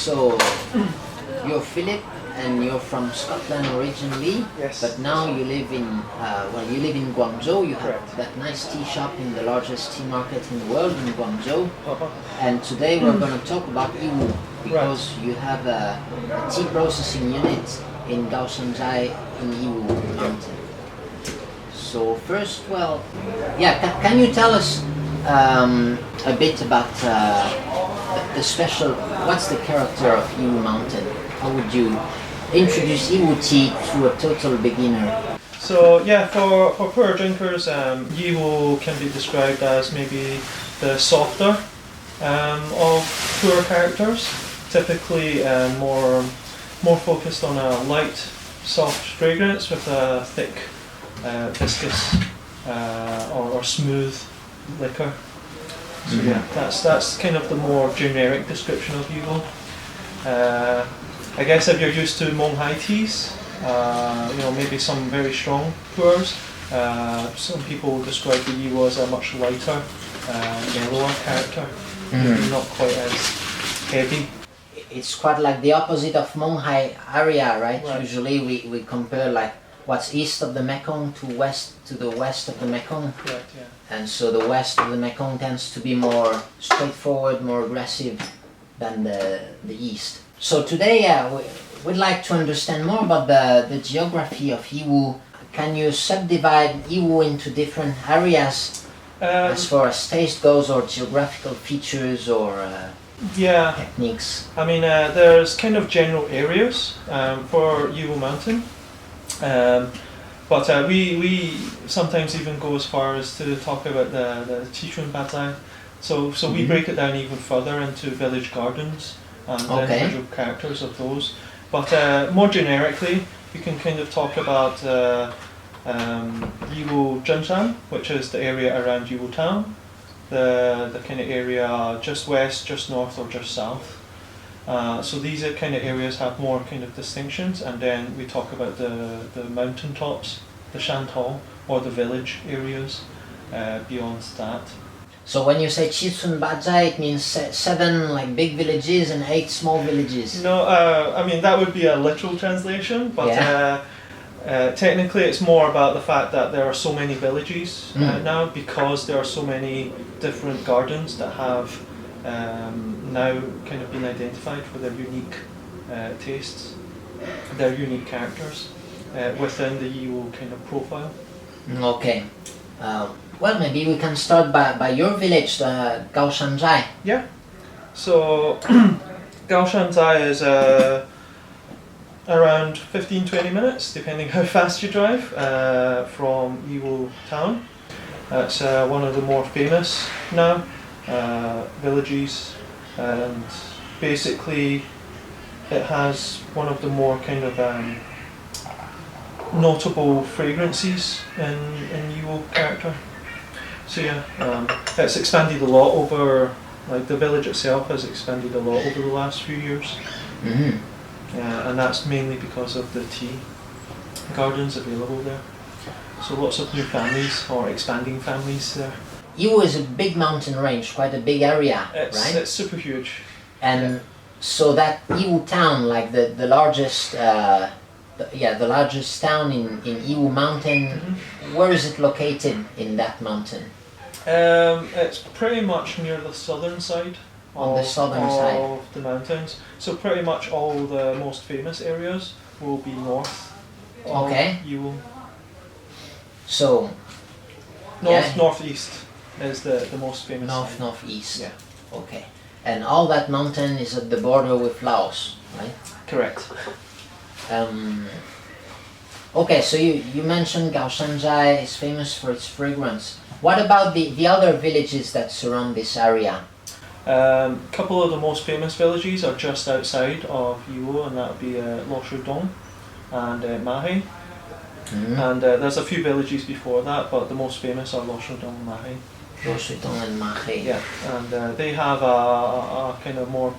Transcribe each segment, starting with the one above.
So you're Philip, and you're from Scotland originally. Yes. But now you live in you live in Guangzhou. You have Correct. that nice tea shop in the largest tea market in the world in Guangzhou. Uh-huh. And today we're going to talk about Yiwu because you have a tea processing unit in Guangzhou in Yiwu Mountain. So first, can you tell us a bit about the special? What's the character of Yiwu Mountain? How would you introduce Yiwu tea to a total beginner? So yeah, for poor drinkers, Yiwu can be described as maybe the softer of poor characters. Typically more focused on a light, soft fragrance with a thick, viscous or smooth liquor. So yeah, that's kind of the more generic description of Yiwu. I guess if you're used to Monghai teas, maybe some very strong pours. Some people describe the Yiwu as a much lighter, mellower character, maybe not quite as heavy. It's quite like the opposite of Monghai area, right? Right. Usually we compare like what's east of the Mekong to the west of the Mekong. Correct, yeah. And so the west of the Mekong tends to be more straightforward, more aggressive than the east. So today we'd like to understand more about the geography of Yiwu. Can you subdivide Yiwu into different areas as far as taste goes, or geographical features, or techniques? I mean, there's kind of general areas for Yiwu Mountain. But we sometimes even go as far as to talk about the Chichun Bazai. So we break it down even further into village gardens and the individual characters of those. But more generically, we can kind of talk about Yiwu Zhengshan, which is the area around Yiwu town, the kind of area just west, just north, or just south. So these kind of areas have more kind of distinctions, and then we talk about the mountain tops, the Shantou, or the village areas beyond that. So when you say Chichun Bazai, it means 7 like big villages and 8 small villages? No, I mean that would be a literal translation, but technically it's more about the fact that there are so many villages now, because there are so many different gardens that have now kind of been identified for their unique tastes, their unique characters within the Yiwu kind of profile. Okay. Well, maybe we can start by your village, Gaoshanzai. Yeah. So Gaoshanzai is around 15-20 minutes, depending how fast you drive, from Yiwu town. It's one of the more famous now villages, and basically it has one of the more kind of notable fragrances in Yiwu character. So yeah, it's expanded a lot over, like the village itself has expanded a lot over the last few years. And that's mainly because of the tea gardens available there. So lots of new families, or expanding families there. Yiwu is a big mountain range, quite a big area, right? It's super huge. And so that Yiwu town, like the largest, the largest town in Yiwu Mountain, where is it located in that mountain? It's pretty much near the southern side. On the southern side of the mountains. So pretty much all the most famous areas will be north of Yiwu. So northeast is the most famous. Northeast. Yeah. Okay. And all that mountain is at the border with Laos, right? Correct. Okay, so you mentioned Gaoshanzai is famous for its fragrance. What about the other villages that surround this area? A couple of the most famous villages are just outside of Yiwu, and that would be Loshudong and Mahé. And there's a few villages before that, but the most famous are Loshudong and Mahé. Loshudong and Mahé. Yeah, and they have a kind of more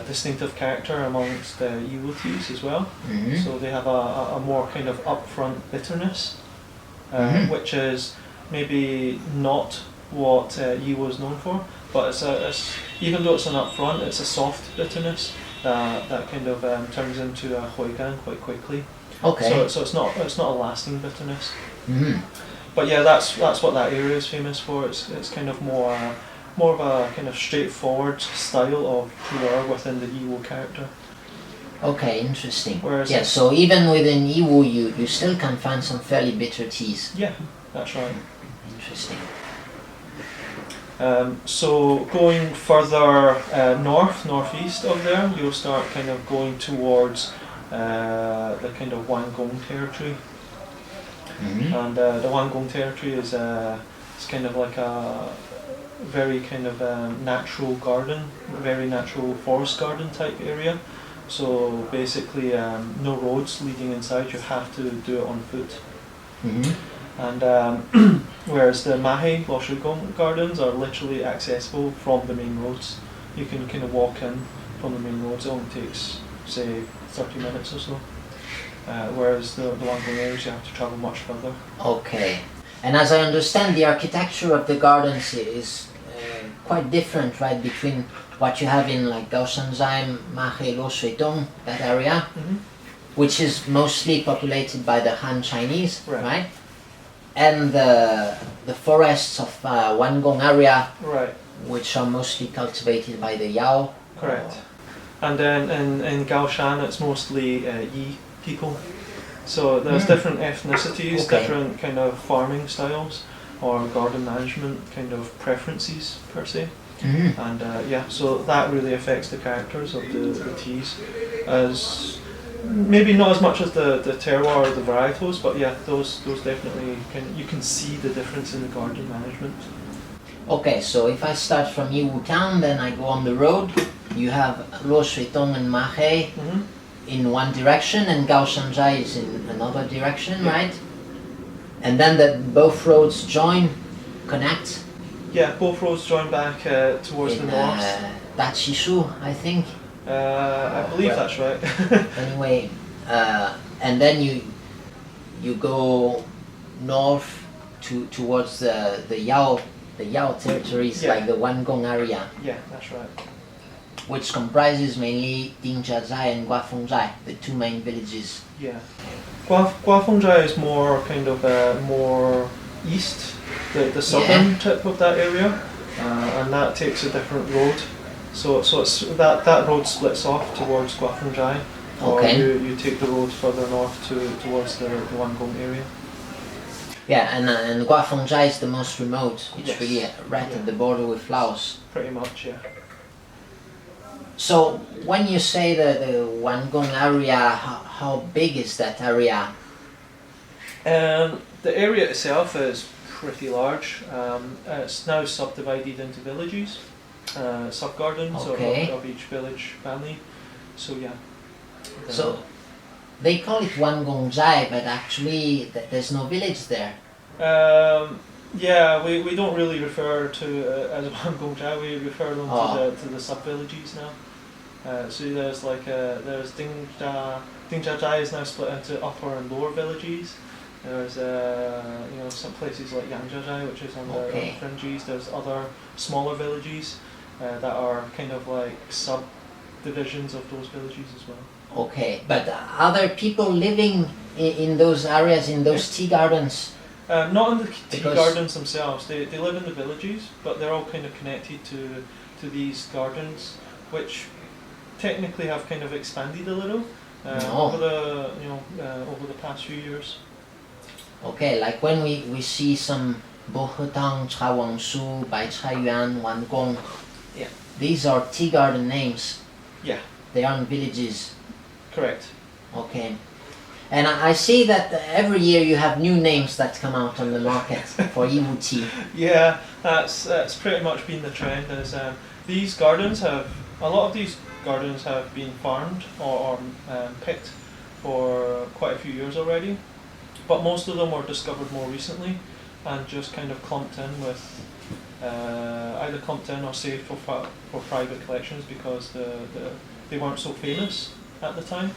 distinctive character amongst the Yiwu teas as well. So they have a more kind of upfront bitterness, which is maybe not what Yiwu is known for. but it's even though it's an upfront, it's a soft bitterness that kind of turns into a huigan quite quickly. Okay. So it's not a lasting bitterness. Mm-hmm. But yeah, that's what that area is famous for. It's kind of more of a kind of straightforward style of pu'er within the Yiwu character. Okay, interesting. Whereas yeah, so even within Yiwu, you still can find some fairly bitter teas. Yeah, that's right. Interesting. So going further northeast of there, you'll start kind of going towards the kind of Guangzhou territory. Mm-hmm. And the Guangzhou territory is it's kind of like a very kind of natural garden, very natural forest garden type area. So basically no roads leading inside, you have to do it on foot. Mm-hmm. And whereas the Mahe Loshigong gardens are literally accessible from the main roads. You can kind of walk in from the main roads, it only takes say 30 minutes or so. Whereas the Guangdong areas you have to travel much further. Okay. And as I understand, the architecture of the gardens is quite different, right, between what you have in like Gaoshanzai, Mahe, Lo Shuitong, that area, Mm-hmm. which is mostly populated by the Han Chinese, Right. And the forests of Wangong area, Right. which are mostly cultivated by the Yao. Correct. And then in Gaoshan it's mostly Yi people. So there's different ethnicities, Okay. different kind of farming styles or garden management kind of preferences per se. Mm-hmm. And yeah, so that really affects the characters of the teas, as maybe not as much as the terroir or the varietals, but yeah, those definitely you can see the difference in the garden management. Okay, so if I start from Yiwu town, then I go on the road. You have Lo Shuitong and Mahe Mm-hmm. in one direction, and Gaoshanzai is in another direction, Yeah. right? And then both roads join, connect. Yeah, both roads join back towards the in north. Dachishu, I think. I believe well. that's right. Anyway, and then you go north towards the Yao territories, Yeah. like the Wangong area, Yeah, that's right. which comprises mainly Dingjiazhai and Guafengzhai, the two main villages. Yeah. Guafengzhai is more kind of more east, the southern tip of that area, and that takes a different road. So it's that road splits off towards Guafengzhai, or Okay. you take the road further north towards the Wangong area. Yeah, and Guafengzhai is the most remote. It's Yes. really right Yeah. at the border with Laos. Pretty much, yeah. So when you say the Wangong area, how big is that area? The area itself is pretty large. It's now subdivided into villages, sub-gardens Okay. of each village family. So yeah. So they call it Wangongzhai, but actually there's no village there. Yeah, we don't really refer to as Guangzhou. We refer them to the sub villages now. So there's there's Dingjiazhai is now split into upper and lower villages. There's some places like Yangjiazhai, which is on the fringes. There's other smaller villages that are kind of like subdivisions of those villages as well. Okay, but are there people living in those areas, in those tea gardens? Not in the tea Because- gardens themselves. They live in the villages, but they're all kind of connected to these gardens, which technically have kind of expanded a little over the past few years. Okay, like when we see some Bohetang, Chawangshu, Baichaiyuan, Wangong, Yeah. these are tea garden names. Yeah. They aren't villages. Correct. Okay. And I see that every year you have new names that come out on the market for Yiwu tea. Yeah, that's pretty much been the trend. Is these gardens have a lot of these gardens have been farmed or picked for quite a few years already, but most of them were discovered more recently and just kind of clumped in with either clumped in or saved for private collections because they weren't so famous at the time.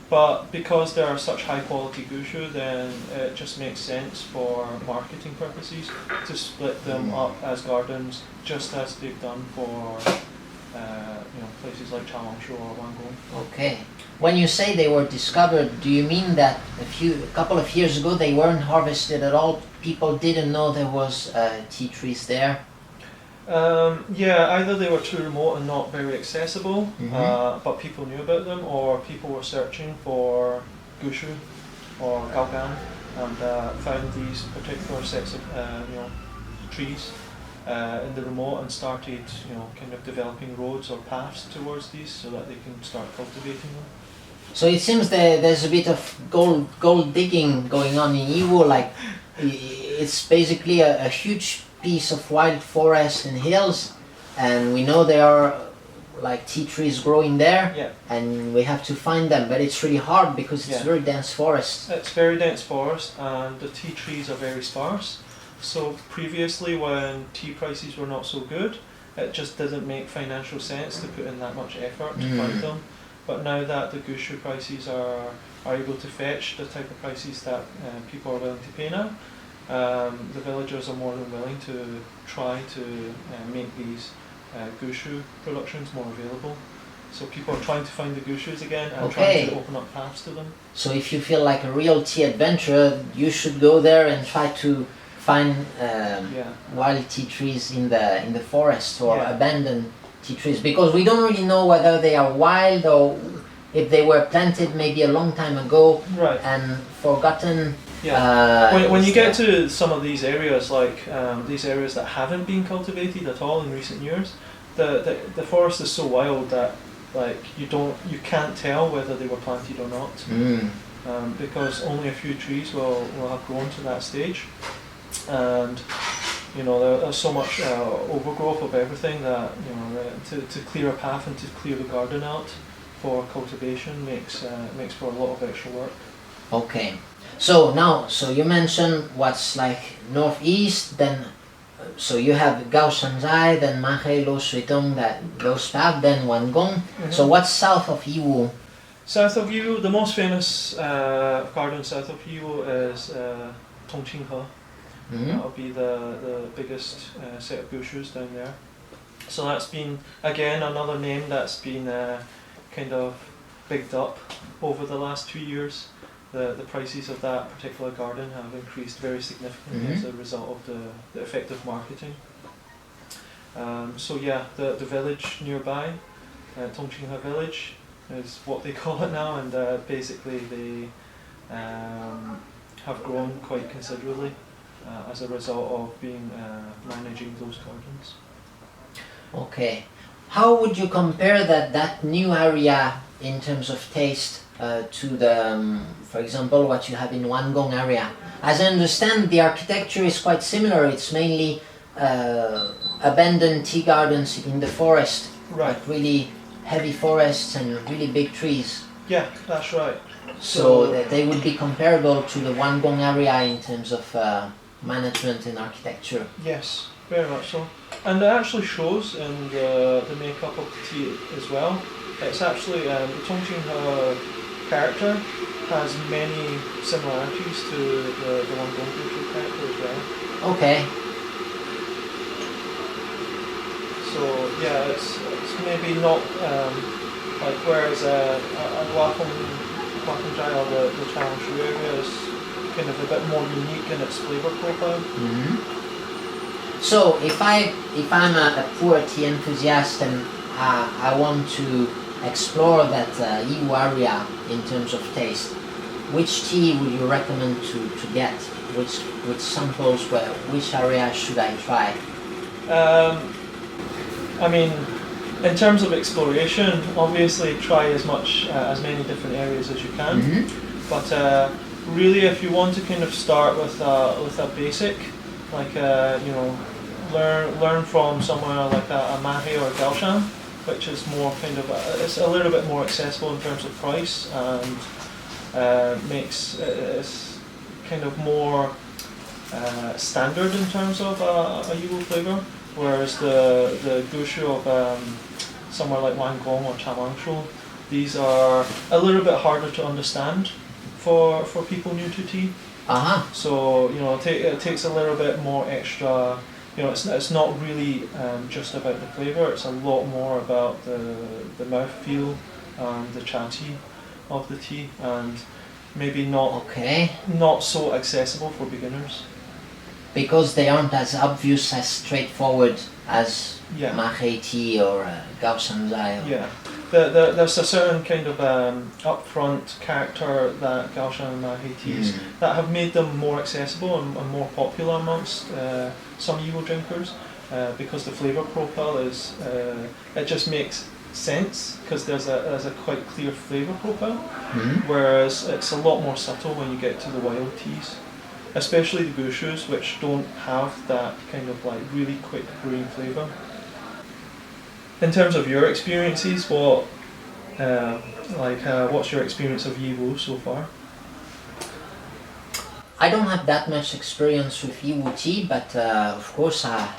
But because they are such high quality gushu, then it just makes sense for marketing purposes to split them up as gardens, just as they've done for places like Chawangshu or Guangzhou. Okay. When you say they were discovered, do you mean that a couple of years ago they weren't harvested at all? People didn't know there was tea trees there? Yeah, either they were too remote and not very accessible, but people knew about them, or people were searching for gushu or gaogan and found these particular sets of trees in the remote and started kind of developing roads or paths towards these so that they can start cultivating them. So it seems that there's a bit of gold digging going on in Yiwu, like it's basically a huge piece of wild forest and hills, and we know there are like tea trees growing there, and we have to find them, but it's really hard because it's very dense forest. It's very dense forest and the tea trees are very sparse. So previously when tea prices were not so good, it just didn't make financial sense to put in that much effort to find them. But now that the gushu prices are able to fetch the type of prices that people are willing to pay now, the villagers are more than willing to try to make these gushu productions more available. So people are trying to find the gushus again and trying to open up paths to them. So if you feel like a real tea adventurer, you should go there and try to find wild tea trees in the forest or abandoned tea trees, because we don't really know whether they are wild or if they were planted maybe a long time ago and forgotten. When you get to some of these areas, like these areas that haven't been cultivated at all in recent years, the forest is so wild that like you can't tell whether they were planted or not, because only a few trees will have grown to that stage, and there's so much overgrowth of everything that to clear a path and to clear the garden out for cultivation makes for a lot of extra work. Okay. So you mentioned what's like northeast, then so you have Gaoshanzai, then Mahei, Lo Suitong, those paths, then Wangong. So what's south of Yiwu? South of Yiwu, the most famous garden south of Yiwu is Tongqinghe. That'll be the biggest set of gushus down there. So that's been, again, another name that's been kind of bigged up over the last 2 years. The prices of that particular garden have increased very significantly as a result of the effective marketing. The village nearby, Tongqinghe village, is what they call it now, and basically they have grown quite considerably as a result of being managing those gardens. Okay. How would you compare that new area in terms of taste to the, for example, what you have in Wangong area? As I understand, the architecture is quite similar. It's mainly abandoned tea gardens in the forest, like really heavy forests and really big trees. Yeah, that's right. So they would be comparable to the Wangong area in terms of management and architecture. Yes, very much so. And it actually shows in the makeup of the tea as well. It's actually, the Tongqinghe character has many similarities to the Wangong gushu character as well. Okay. So yeah, it's maybe not like whereas Guangzhou or the Changshu area is kind of a bit more unique in its flavour profile. So if I'm a poor tea enthusiast and I want to explore that Yiwu area in terms of taste, which tea would you recommend to get? Which samples, which area should I try? I mean, in terms of exploration, obviously try as many different areas as you can. But really, if you want to kind of start with a basic, like learn from somewhere like a Mahei or a Gaoshan, which is more kind of it's a little bit more accessible in terms of price and makes it's kind of more standard in terms of a Yiwu flavour. Whereas the gushu of somewhere like Wangong or Chawangshu These are a little bit harder to understand for people new to tea. So it takes a little bit more extra. It's not really just about the flavour. It's a lot more about the mouthfeel and the chatty of the tea, and maybe not so accessible for beginners. Because they aren't as obvious, as straightforward as Mahe tea or Gaoshanzai. Yeah, there's a certain kind of upfront character that Gaoshan and Mahe teas that have made them more accessible and more popular amongst some Yiwu drinkers, because the flavour profile is it just makes sense because there's a quite clear flavour profile, whereas it's a lot more subtle when you get to the wild teas. Especially the gushus, which don't have that kind of like really quick brewing flavour. In terms of your experiences, what's your experience of Yiwu so far? I don't have that much experience with Yiwu tea, but of course I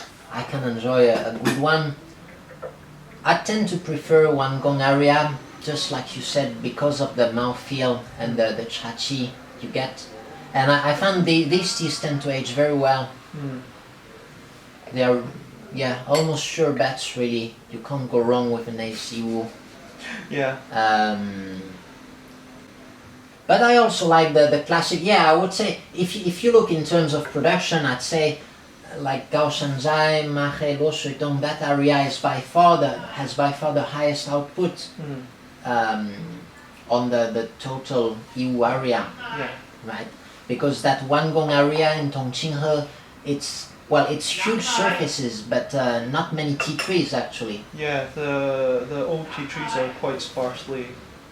can enjoy a good one. I tend to prefer Guangzhou area, just like you said, because of the mouthfeel and the chachi you get. And I found these teas tend to age very well. They are, almost sure bets really. You can't go wrong with a nice Yiwu. Yeah. But I also like the classic. Yeah, I would say if you look in terms of production, I'd say like Gaoshanzai, Mahe, Luo Shuitong, that area has by far the highest output on the total Yiwu area. Yeah. Right. Because that Guangdong area in Tongqinghe, it's huge surfaces, but not many tea trees actually. Yeah, the old tea trees are quite sparsely.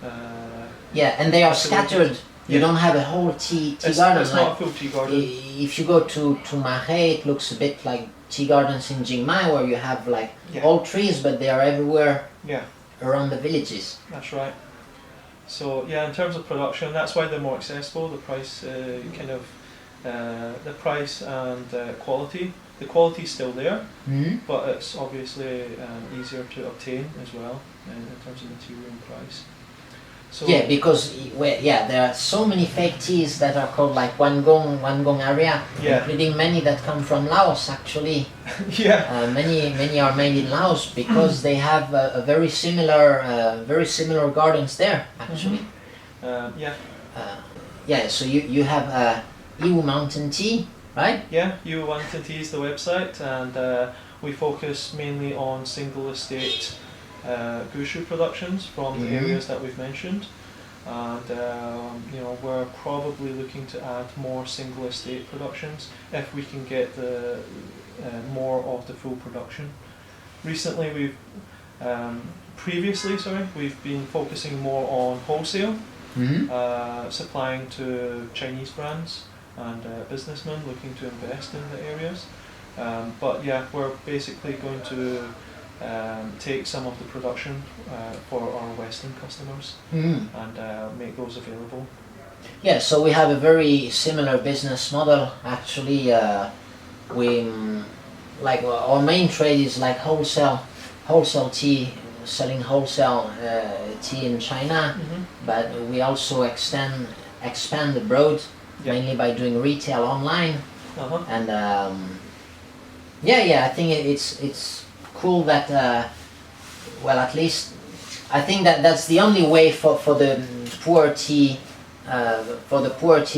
And they are scattered. You don't have a whole tea garden. It's not a full tea garden. If you go to Mahe, it looks a bit like tea gardens in Jingmai, where you have like old trees, but they are everywhere around the villages. That's right. So in terms of production, that's why they're more accessible. The price, the price and quality. The quality is still there, but it's obviously easier to obtain as well in terms of material and price. So because there are so many fake teas that are called like Guangdong area, including many that come from Laos actually. Many are made in Laos because they have a very similar gardens there actually. So you have Yiwu Mountain tea, right? Yeah, Yiwu Mountain tea is the website, and we focus mainly on single estate gushu productions from the areas that we've mentioned, and we're probably looking to add more single estate productions if we can get the more of the full production. Recently, we've been focusing more on wholesale, supplying to Chinese brands and businessmen looking to invest in the areas. We're basically going to take some of the production for our Western customers and make those available. Yeah, so we have a very similar business model actually. Our main trade is like wholesale tea, selling wholesale tea in China, but we also expand abroad, mainly by doing retail online. And I think it's cool that at least I think that's the only way for the poor tea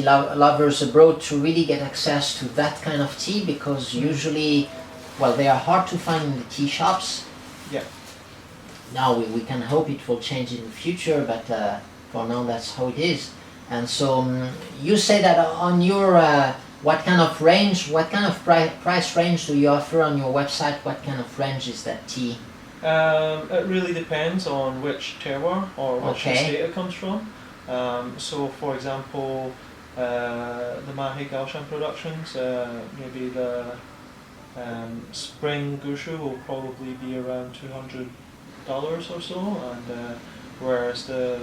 lovers abroad to really get access to that kind of tea, because usually they are hard to find in the tea shops. Now we can hope it will change in the future, but for now that's how it is. And so you say that on your what kind of price range do you offer on your website? What kind of range is that tea? It really depends on which terroir or which estate it comes from. So for example, the Mahe Gaoshan productions, maybe the spring gushu will probably be around $200 or so, and whereas the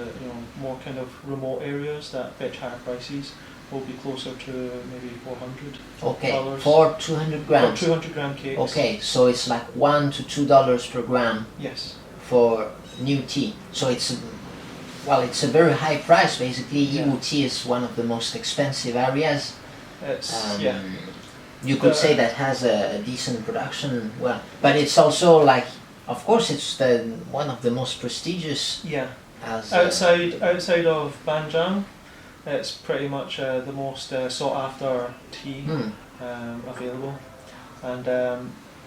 more kind of remote areas that fetch higher prices will be closer to maybe $400. For 200 grams. For 200 gram cakes. Okay, so it's like $1 to $2 per gram. Yes. For new tea. So it's well, it's a very high price. Basically, Yeah. Yiwu tea is one of the most expensive areas. It's Um, You could say that has a decent production. Well, but it's also like, of course, it's one of the most prestigious. yeah. As Outside of Banjang, it's pretty much the most sought after tea available, and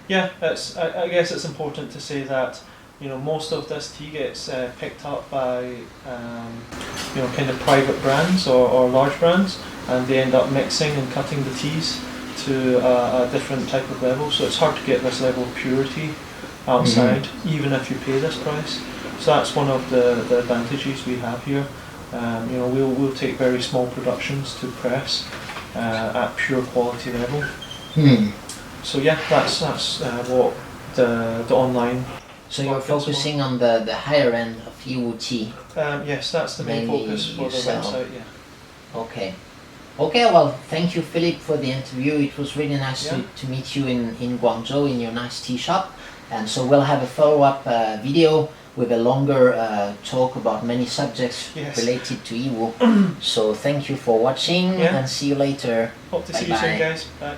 yeah, I guess it's important to say that most of this tea gets picked up by kind of private brands or large brands, and they end up mixing and cutting the teas to a different type of level. So it's hard to get this level of purity outside, even if you pay this price. So that's one of the advantages we have here. We'll take very small productions to press at pure quality level. So yeah, that's what the online. So you're focusing on the higher end of Yiwu tea. Yes, that's the main Mainly focus for the yourself. website. Yeah. Okay. Okay, well, thank you, Philip, for the interview. It was really nice to meet you in Guangzhou in your nice tea shop. And so we'll have a follow-up video with a longer talk about many subjects related to Yiwu. So thank you for watching and see you later. Hope to see you soon, guys. Bye.